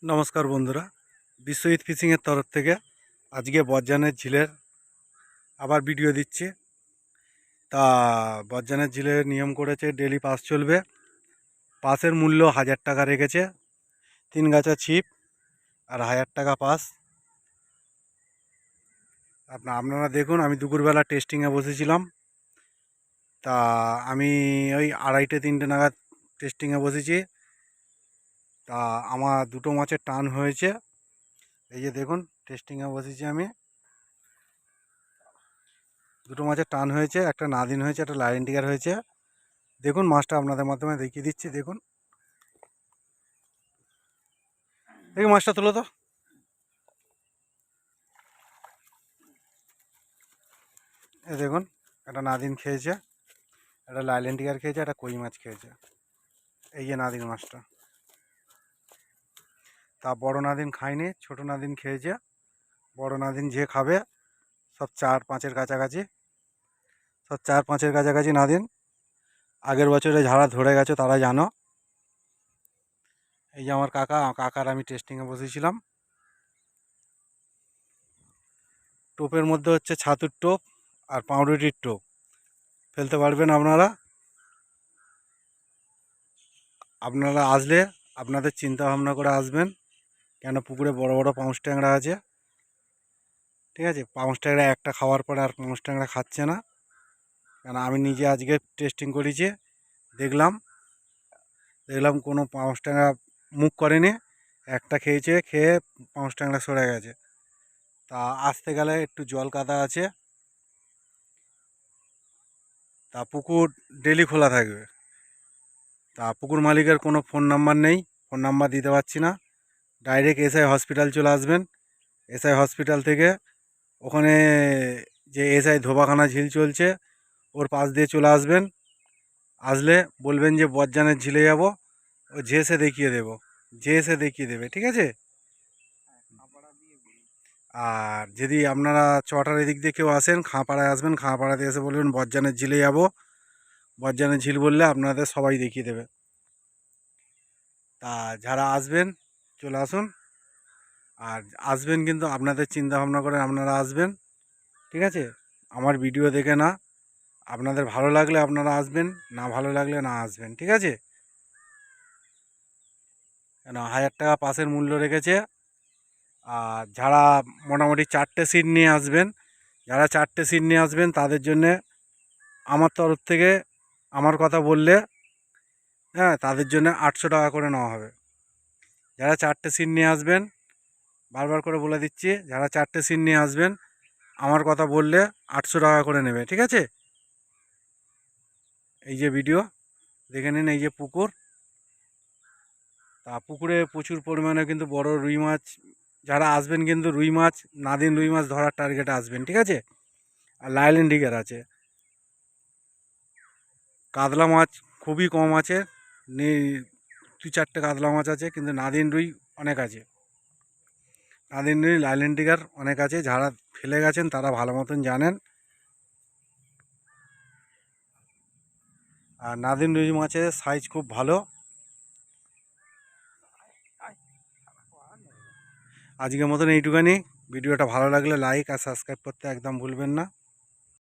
নমস্কার বন্ধুরা, বিশ্বজিৎ ফিশিংয়ের তরফ থেকে আজকে বজ্জানের ঝিলের আবার ভিডিও দিচ্ছি। তা বজ্জানের ঝিলের নিয়ম করেছে ডেলি পাস চলবে। পাসের মূল্য 1000 টাকা রেখেছে, 3 গাছা ছিপ আর 1000 টাকা পাস। আপনারা দেখুন, আমি দুপুরবেলা টেস্টিংয়ে বসেছিলাম। তা আমি ওই 2:30-3টে নাগাদ টেস্টিংয়ে বসেছি। তা আমার দুটো মাছের টান হয়েছে। এই যে দেখুন, টেস্টিংয়ে বসেছি আমি, দুটো মাছের টান হয়েছে, একটা নাদিন হয়েছে, একটা লাইন টিগার হয়েছে। দেখুন মাছটা আপনাদের মাধ্যমে দেখিয়ে দিচ্ছি। দেখুন, দেখুন মাছটা তুলো তো। এই দেখুন, একটা নাদিন খেয়েছে, একটা লাইলেন টিগার খেয়েছে, একটা কই মাছ খেয়েছে। এই যে নাদিন মাছটা। তা বড় নাদিন খায়নি, ছোট নাদিন খেয়েছে। বড় নাদিন যে খাবে সব 4-5-এর কাছাকাছি, সব 4-5-এর কাছাকাছি নাদিন। আগের বছরে যারা ধরে গেছে তারা জানো। এই যে আমার কাকার আমি টেস্টিংয়ে বসেছিলাম। টোপের মধ্যে হচ্ছে ছাতুর টোপ আর পাউরুটির টোপ ফেলতে পারবেন আপনারা। আপনারা আসলে আপনাদের চিন্তা ভাবনা করে আসবেন, কেন পুকুরে বড় বড় পাউস ট্যাংরা আছে। ঠিক আছে, পাউস ট্যাংরা একটা খাওয়ার পরে আর পাউস ট্যাংরা খাচ্ছে না। কেন আমি নিজে আজকে টেস্টিং করেছি, দেখলাম দেখলাম কোনো পাউস ট্যাংরা মুখ করেনি। একটা খেয়েছে, খেয়ে পাউস ট্যাংরা সরে গেছে। তা আসতে গেলে একটু জল কাদা আছে। তা পুকুর ডেলি খোলা থাকবে। তা পুকুর মালিকের কোনো ফোন নাম্বার নেই, ফোন নাম্বার দিতে পারছি না। ডাইরেক্ট এসআই হসপিটাল চলে আসবেন। এসআই হসপিটাল থেকে ওখানে যে এসআই ধোবাখানা ঝিল চলছে ওর পাশ দিয়ে চলে আসবেন। আসলে বলবেন যে বজ্জানের ঝিলে যাব, ও এসে দেখিয়ে দেবো, এসে দেখিয়ে দেবে। ঠিক আছে। আর যদি আপনারা চটার এদিক দিয়ে কেউ আসেন, খাঁপাড়ায় আসবেন, খাঁপাড়াতে এসে বলবেন বজ্জানের ঝিলে যাব। বজ্জানের ঝিল বললে আপনাদের সবাই দেখিয়ে দেবে। তা যারা আসবেন চলে আসুন। আর আসবেন কিন্তু আপনাদের চিন্তা ভাবনা করে আপনারা আসবেন। ঠিক আছে, আমার ভিডিও দেখে না। আপনাদের ভালো লাগলে আপনারা আসবেন, না ভালো লাগলে না আসবেন। ঠিক আছে, কেন 1000 টাকা পাসের মূল্য রেখেছে। আর যারা মোটামুটি 4টে সিট নিয়ে আসবেন, যারা 4টে সিট নিয়ে আসবেন তাদের জন্যে আমার তরফ থেকে, আমার কথা বললে হ্যাঁ, তাদের জন্য 800 টাকা করে নেওয়া হবে। যারা 4টে সিট নিয়ে আসবেন, বারবার করে বলে দিচ্ছি, যারা 4টে সিট নিয়ে আসবেন আমার কথা বললে 800 টাকা করে নেবে। ঠিক আছে, এই যে ভিডিও দেখে নিন, এই যে পুকুর। তা পুকুরে প্রচুর পরিমাণে কিন্তু বড় রুই মাছ, যারা আসবেন কিন্তু রুই মাছ, নাদিন রুই মাছ ধরার টার্গেটে আসবেন। ঠিক আছে, আর লাইলেন ডিগার আছে। কাতলা মাছ খুবই কম আছে, নেই, 2-4টে কাতলা মাছ আছে, কিন্তু নাদিন রুই অনেক আছে। নাদিন রুই লাইলেন ডিগার অনেক আছে, যারা ফেলে গেছেন তারা ভালো মতন জানেন। আর নাদিন রুই মাছের সাইজ খুব ভালো। আজকের মতন এইটুখানি। ভিডিওটা ভালো লাগলে লাইক আর সাবস্ক্রাইব করতে একদম ভুলবেন না।